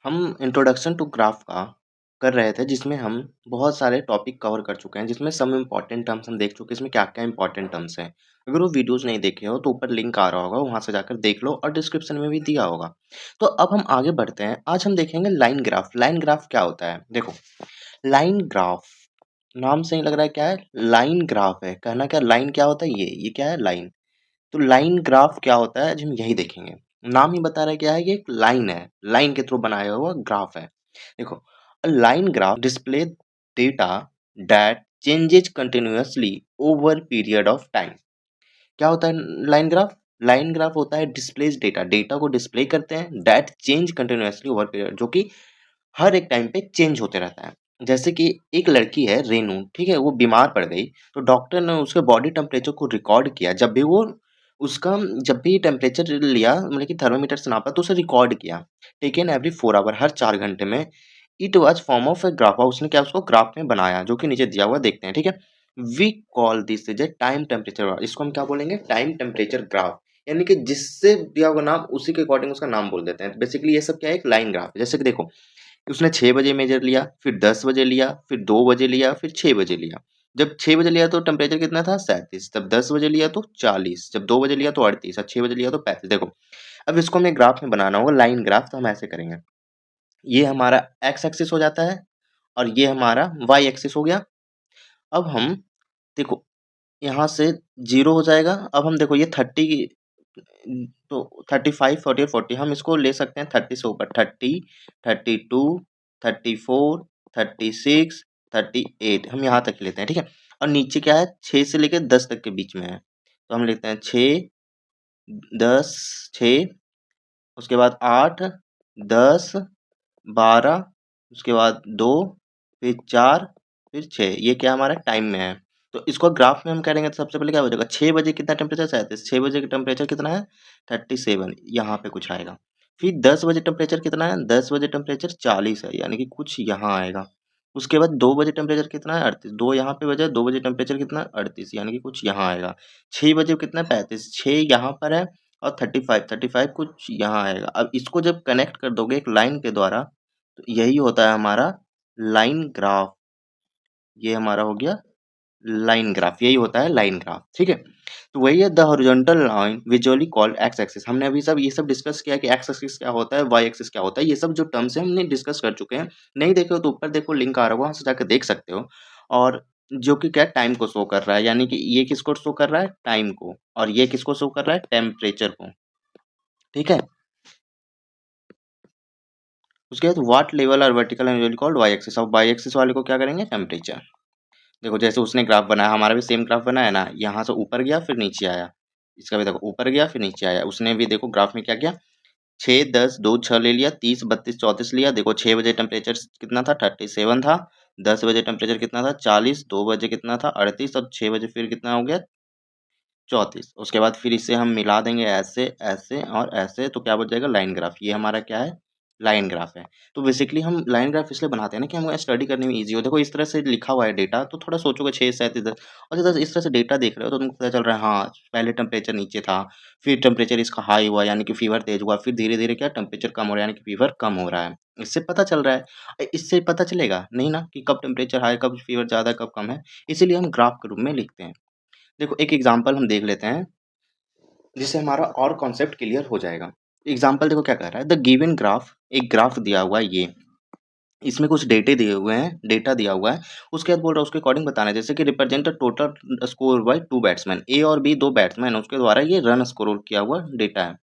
हम introduction to graph का कर रहे थे जिसमें हम बहुत सारे टॉपिक कवर कर चुके हैं जिसमें सम इम्पॉर्टेंट टर्म्स हम देख चुके हैं इसमें क्या क्या इंपॉर्टेंट टर्म्स हैं। अगर वो वीडियोस नहीं देखे हो तो ऊपर लिंक आ रहा होगा वहां से जाकर देख लो और डिस्क्रिप्शन में भी दिया होगा। तो अब हम आगे बढ़ते हैं। आज हम देखेंगे लाइन ग्राफ। लाइन ग्राफ क्या होता है? देखो, लाइन ग्राफ नाम से ही लग रहा है क्या है, लाइन ग्राफ है। कहना क्या, लाइन क्या होता है, ये क्या है, लाइन। तो लाइन ग्राफ क्या होता है आज हम यही देखेंगे। नाम ही बता रहा है क्या है, ये एक लाइन है, लाइन के थ्रू बनाया हुआ ग्राफ है। देखो, line graph display data that changes continuously over period of time. क्या होता है लाइन ग्राफ? लाइन ग्राफ होता है डिस्प्लेस डेटा, डेटा को डिस्प्ले करते हैं that change continuously over period, जो कि हर एक टाइम पे चेंज होते रहता है। जैसे कि एक लड़की है रेनू, ठीक है, वो बीमार पड़ गई तो डॉक्टर ने उसके बॉडी टेम्परेचर को रिकॉर्ड किया। जब भी वो उसका जब भी टेम्परेचर लिया, मतलब कि थर्मामीटर से नापा तो उसे रिकॉर्ड किया। टेकन एवरी 4 आवर, हर 4 घंटे में। It was form of a graph, उसने क्या उसको ग्राफ में बनाया, जो कि नीचे दिया हुआ देखते हैं, ठीक है। We call this is a time temperature graph. इसको हम क्या बोलेंगे, टाइम टेम्परेचर ग्राफ। यानी कि जिससे दिया हुआ नाम उसी के अकॉर्डिंग उसका नाम बोल देते हैं। बेसिकली ये सब क्या है, एक लाइन ग्राफ है। जैसे कि देखो, उसने 6 बजे मेजर लिया, फिर 10 बजे लिया, फिर 2 बजे लिया, फिर 6 बजे लिया। जब 6 बजे लिया तो टेम्परेचर कितना था, 37। जब 10 बजे लिया तो 40। जब 2 बजे लिया तो 38 और 6 बजे लिया तो 35। देखो, अब इसको हमें ग्राफ में बनाना होगा, लाइन ग्राफ। तो हम ऐसे करेंगे, ये हमारा एक्स एक्सिस हो जाता है और ये हमारा वाई एक्सिस हो गया। अब हम देखो, यहाँ से 0 हो जाएगा। अब हम देखो, ये 30, तो 35, 40 और 40 हम इसको ले सकते हैं 30 से ऊपर। 30, 32, 34, 36, 38 हम यहाँ तक लेते हैं, ठीक है। और नीचे क्या है, 6 से लेकर 10 तक के बीच में है, तो हम लेते हैं 6, 10, 6, उसके बाद 8, 10, 12, उसके बाद 2, फिर 4, फिर 6। ये क्या हमारा टाइम में है। तो इसको ग्राफ में हम करेंगे तो सबसे पहले क्या हो जाएगा, 6 बजे कितना टेम्परेचर, 37। 6 बजे का टेम्परेचर कितना है, 37, यहाँ पे कुछ आएगा। फिर 10 बजे टेम्परेचर कितना है, 10 बजे टेम्परेचर 40 है, यानी कि कुछ यहाँ आएगा। उसके बाद 2 बजे टेम्परेचर कितना है, 38। 2 यहाँ पे बजा, 2 बजे टेम्परेचर कितना है, 38, यानी कि कुछ यहाँ आएगा। 6 बजे कितना है, 35। 6 यहाँ पर है और 35, 35 कुछ यहाँ आएगा। अब इसको जब कनेक्ट कर दोगे एक लाइन के द्वारा, तो यही होता है हमारा लाइन ग्राफ। ये हमारा हो गया लाइन ग्राफ, यही होता है लाइन ग्राफ, ठीक है। तो वही है the horizontal line visually called x axis. हमने अभी सब ये सब डिस्कस किया कि एक्स एक्सिस क्या होता है, वाई एक्सिस क्या होता है। ये सब जो टर्म्स है हमने डिस्कस कर चुके हैं। नहीं देखे हो तो ऊपर देखो, लिंक आ रहा होगा, वहां से जाकर देख सकते हो। और जो कि क्या टाइम को शो कर रहा है, यानी कि ये किसको शो कर रहा है, टाइम को, और ये किसको शो कर रहा है, टेम्परेचर को, ठीक है। उसके बाद व्हाट लेवल और vertical and usually called Y axis. अब वाई एक्सिस वाले को क्या करेंगे, टेम्परेचर। देखो, जैसे उसने ग्राफ बनाया, हमारा भी सेम ग्राफ बनाया ना, यहाँ से ऊपर गया फिर नीचे आया। इसका भी देखो, ऊपर गया फिर नीचे आया। उसने भी देखो ग्राफ में क्या किया, 6, 10, 2, 6 ले लिया, 30, 32, 34 लिया। देखो 6 बजे टेम्परेचर कितना था, 37 था। 10 बजे टेम्परेचर कितना था, 40। 2 बजे कितना था, 38। और 6 बजे फिर कितना हो गया, 34। उसके बाद फिर इसे हम मिला देंगे ऐसे ऐसे और ऐसे, तो क्या बच जाएगा, लाइन ग्राफ। ये हमारा क्या है, लाइन ग्राफ है। तो बेसिकली हम लाइन ग्राफ इसलिए बनाते हैं ना कि हमें स्टडी करने में इजी हो। देखो इस तरह से लिखा हुआ है डेटा, तो थोड़ा सोचोगे 6, 7, 10, और जब इस तरह से डेटा देख रहे हो तो तुमको पता चल रहा है, हाँ पहले टेम्परेचर नीचे था, फिर टेम्परेचर इसका हाई हुआ, यानी कि फीवर तेज हुआ, फिर धीरे धीरे क्या टेम्परेचर कम हो रहा है, यानी कि फीवर कम हो रहा है। इससे पता चल रहा है। इससे पता चलेगा नहीं ना कि कब टेम्परेचर हाई, कब फीवर ज़्यादा, कब कम है। इसीलिए हम ग्राफ के रूप में लिखते हैं। देखो एक एग्जाम्पल हम देख लेते हैं, जिससे हमारा और कॉन्सेप्ट क्लियर हो जाएगा। एग्जाम्पल देखो क्या कह रहा है, द गिवन ग्राफ, एक ग्राफ दिया हुआ है ये, इसमें कुछ डेटे दिए हुए हैं, डेटा दिया हुआ है। उसके बाद बोल रहा है उसके अकॉर्डिंग बताना है, जैसे कि represent the total score by 2 batsman, A और बी 2 बैट्समैन, उसके द्वारा ये रन स्कोर किया हुआ डेटा है,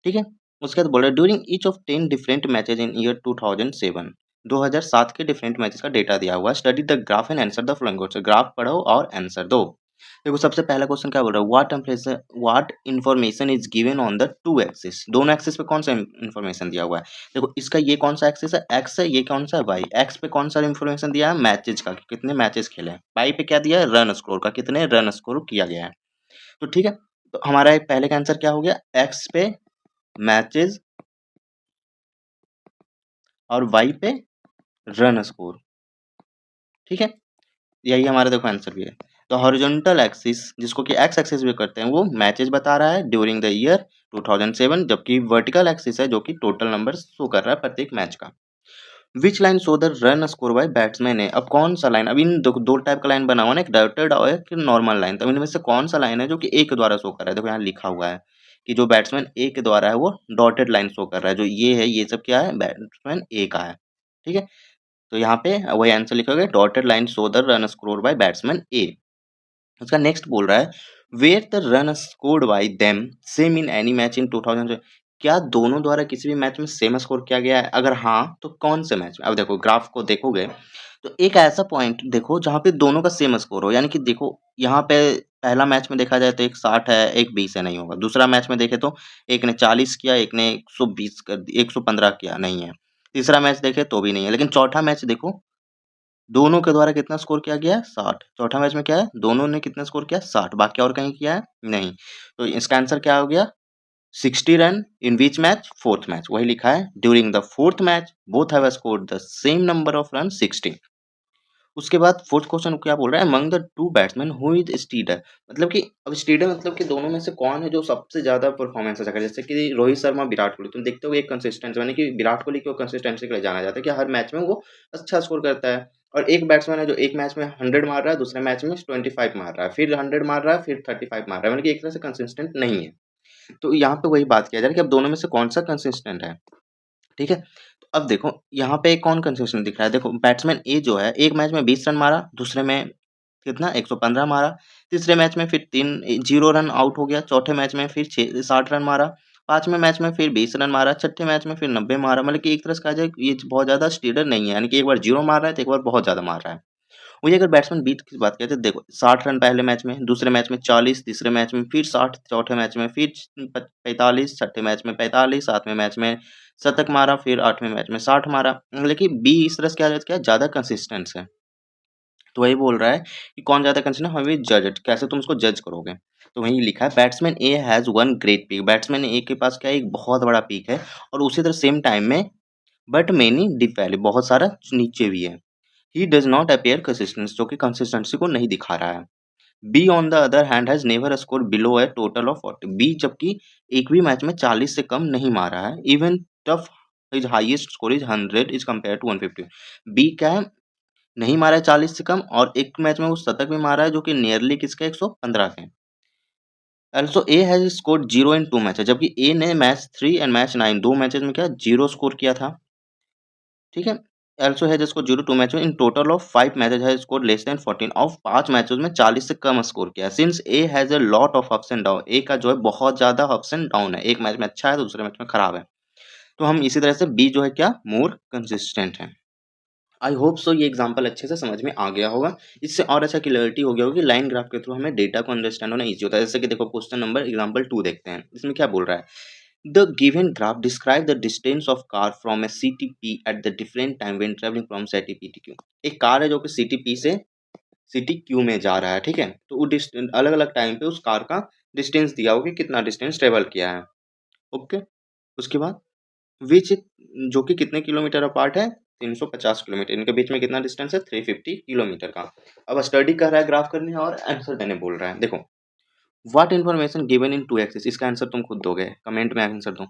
ठीक है। उसके बाद बोल रहा है during each of 10 different matches in year 2007, 2007 के डिफरेंट मैचेस का डेटा दिया हुआ है। Study the graph and answer the following question, graph पढ़ो और आंसर दो। देखो सबसे पहला क्वेश्चन क्या बोल रहा है, what information is given on the two axis. दोनों एक्सिस पे कौन सा इंफॉर्मेशन दिया हुआ है। देखो इसका ये कौन सा एक्सिस है, एक्स है, ये कौन सा है, वाई। एक्स पे कौन सा इंफॉर्मेशन दिया है, मैचेज का, कि कितने मैचेस खेले हैं। वाई पे क्या दिया है, रन स्कोर का, कितने रन स्कोर किया गया है। तो ठीक है, तो हमारा एक पहले का आंसर क्या हो गया, एक्स पे मैचेस और वाई पे रन स्कोर, ठीक है। यही हमारा देखो आंसर भी है। द हॉरिजॉन्टल एक्सिस जिसको कि एक्स एक्सिस भी करते हैं वो मैचेस बता रहा है ड्यूरिंग द ईयर 2007, जबकि वर्टिकल एक्सिस है जो कि टोटल नंबर शो कर रहा है प्रत्येक मैच का। Which line show the run score by batsman है, अब कौन सा लाइन, अब इन दो टाइप का लाइन बना हुआ ना, एक डॉटेड और एक नॉर्मल लाइन, तो इनमें से कौन सा लाइन है जो कि ए के द्वारा शो कर रहा है। देखो यहाँ लिखा हुआ है कि जो बैट्समैन ए के द्वारा है वो डॉटेड लाइन शो कर रहा है, जो ये है ये सब क्या है, बैट्समैन ए का है। ठीक है, तो यहाँ पे वही आंसर लिखा गया, dotted line show the run score by batsman A. उसका नेक्स्ट बोल रहा है where the run scored by them same in any match in 2000, क्या दोनों द्वारा किसी भी मैच में सेम स्कोर किया गया है, अगर हाँ तो कौन से मैच में। अब देखो ग्राफ को देखोगे तो एक ऐसा पॉइंट देखो जहाँ पे दोनों का सेम स्कोर हो, यानी कि देखो यहाँ पे पहला मैच में देखा जाए तो एक 60 है एक 20 है, नहीं होगा। दूसरा मैच में देखे तो एक ने 40 किया एक ने 120 कर 115 किया, नहीं है। तीसरा मैच देखे तो भी नहीं है, लेकिन चौथा मैच देखो दोनों के द्वारा कितना स्कोर किया गया है, 60। चौथा मैच में क्या है, दोनों ने कितना स्कोर किया, 60, बाकी और कहीं किया है नहीं। तो इसका आंसर क्या हो गया, 60 run in which match, fourth match, वही लिखा है during the fourth match both have scored the same number of run 60। उसके बाद फोर्थ क्वेश्चन क्या बोल रहा है, among the two batsman who is steadier, मतलब कि अब स्टीडर मतलब कि दोनों में से कौन है जो सबसे ज्यादा परफॉर्मेंस अच्छा करे, जैसे कि रोहित शर्मा विराट कोहली, तुम देखते हो एक कंसिस्टेंसी, यानी कि विराट कोहली को कंसिस्टेंसी के लिए जाना जाता है कि हर मैच में वो अच्छा स्कोर करता है। और एक बैट्समैन है जो एक मैच में 100 मार रहा है, दूसरे मैच में 25 मार रहा है, फिर 100 मार रहा है, फिर 35 मार रहा है, मतलब कि एक तरह से कंसिस्टेंट नहीं है। तो यहाँ पे वही बात किया जा रहा है कि अब दोनों में से कौन सा कंसिस्टेंट है। ठीक है, तो अब देखो यहाँ पे कौन कंसिस्टेंट दिख रहा है, देखो बैट्समैन ए जो है एक मैच में 20 रन मारा, दूसरे में कितना 115 मारा, तीसरे मैच में फिर 0 रन आउट हो गया, चौथे मैच में फिर 60 रन मारा, पांचवें मैच में फिर 20 रन मारा, छठे मैच में फिर 90 मारा, मतलब कि एक तरह से कहा जाए ये बहुत ज्यादा स्टीडर नहीं है, यानी कि एक बार 0 मार रहा है तो एक बार बहुत ज्यादा मार रहा है। वही अगर बैट्समैन बीट की बात करें तो देखो 60 रन पहले मैच में, दूसरे मैच में 40, तीसरे मैच में फिर 60, चौथे मैच में फिर 45, छठे मैच में 45, सातवें मैच में शतक मारा, फिर आठवें मैच में 60 मारा, लेकिन बी इस तरह से क्या ज्यादा कंसिस्टेंट है। तो वही बोल रहा है कि कौन ज्यादा कंसिस्टेंट, हमें जज इट, कैसे तुम उसको जज करोगे। तो वही लिखा है batsman A has one great peak, batsman A के पास क्या है, एक बहुत बड़ा पीक है, और उसी तरह सेम टाइम में बट मेनी डिप वैली, बहुत सारा नीचे भी है। He does not appear consistence, जो कि कंसिस्टेंसी को नहीं दिखा रहा है। B on the other hand has never score below a total of 40, B जबकि एक भी मैच में 40 से कम नहीं मारा है, even tough his highest score is 100 is compare to 150। B क्या है, नहीं मारा है 40 से कम, और एक मैच में वो शतक भी मारा है जो कि नियरली किसके 115 के। Also A has scored 0 in 2 matches, जबकि ए ने मैच 3 एंड मैच 9 दो मैचेस में क्या 0 स्कोर किया था। ठीक है, also has score 0 2 matches in total of 5 matches has score less than 14, of 5 matches में 40 से कम स्कोर किया। Since A has a lot of ups and down, A का जो है बहुत ज्यादा अप्स एंड डाउन है, एक मैच में अच्छा है तो दूसरे मैच में खराब है। तो हम इसी तरह से बी जो है क्या मोर कंसिस्टेंट है। आई होप सो ये एग्जांपल अच्छे से समझ में आ गया होगा, इससे और अच्छा क्लियरिटी हो गया होगा कि लाइन ग्राफ के थ्रू हमें डेटा को अंडरस्टैंड होना ईजी होता है। जैसे कि देखो क्वेश्चन नंबर एग्जांपल 2 देखते हैं, इसमें क्या बोल रहा है, the given graph describe the distance of car from a CTP at the different time when traveling from CTP to Q. एक कार है जो कि सीटीपी से सिटी क्यू में जा रहा है, ठीक है, तो वो अलग अलग टाइम पे उस कार का डिस्टेंस दिया होगा कि कितना डिस्टेंस ट्रेवल किया है। ओके, उसके बाद विच, जो कि कितने किलोमीटर अपार्ट है, 350 किलोमीटर, इनके बीच में कितना डिस्टेंस है, 350 किलोमीटर का। अब स्टडी कर रहा है, ग्राफ करनी है और आंसर देने बोल रहा है। देखो what information given in two axis, इसका आंसर तुम खुद दोगे, कमेंट में आंसर दो।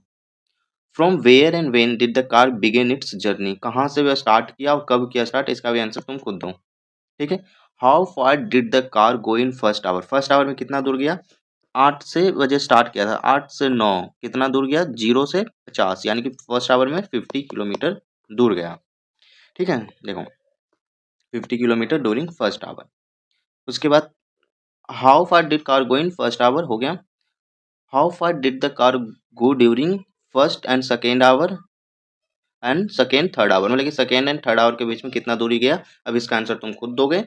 From where and when did the car begin its journey, कहाँ से वह स्टार्ट किया और कब किया स्टार्ट, इसका भी आंसर तुम खुद दो। ठीक है, how far did the car go in first our, first hour में कितना दूर गया, 8 से बजे स्टार्ट किया था, 8 से 9 कितना दूर गया, 0 से 50, यानी कि फर्स्ट आवर में 50 किलोमीटर दूर गया। ठीक है, देखो 50 किलोमीटर ड्यूरिंग फर्स्ट आवर। उसके बाद how far did car go in first hour हो गया, how far did the car go during first and second hour and second third hour, मतलब कि सेकेंड एंड थर्ड आवर के बीच में कितना दूरी गया। अब इसका आंसर तुम खुद दोगे।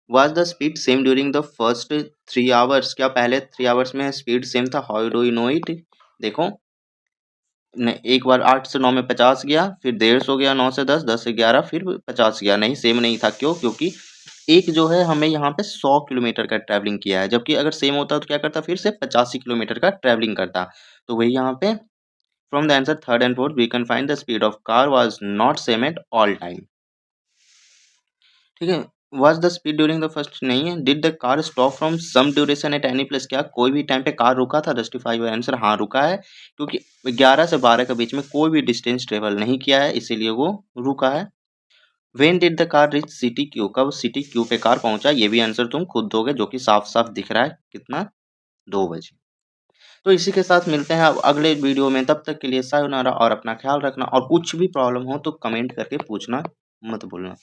Was the speed same during the first 3 hours, क्या पहले 3 आवर्स में स्पीड सेम था, how do you know it. देखो एक बार 8 से 9 में 50 गया, फिर 1:30 हो गया, 9 से 10, 10 से 11, फिर 50 गया, नहीं सेम नहीं था, क्यों, क्योंकि एक जो है हमें यहाँ पे 100 किलोमीटर का ट्रैवलिंग किया है, जबकि अगर सेम होता तो क्या करता, फिर से 85 किलोमीटर का ट्रैवलिंग करता। तो वही यहाँ पे from the answer third and fourth we can find the speed of car was not same at all time. ठीक है, was the speed during the first नहीं है। Did the car stop from some duration at any place क्या कोई भी time पे car रुका था? जस्टिफाई योर आंसर हाँ, रुका है क्योंकि 11 से 12 के बीच में कोई भी डिस्टेंस ट्रेवल नहीं किया है इसीलिए वो रुका है। When did the car reach city Q कब सिटी क्यू पे कार पहुंचा? ये भी आंसर तुम खुद दोगे जो कि साफ-साफ दिख रहा है। कितना? 2 बजे। तो इसी के साथ मिलते हैं अब अगले वीडियो में, तब तक के लिए सायोनारा और अपना ख्याल रखना और कुछ भी प्रॉब्लम हो तो कमेंट करके पूछना मत भूलना।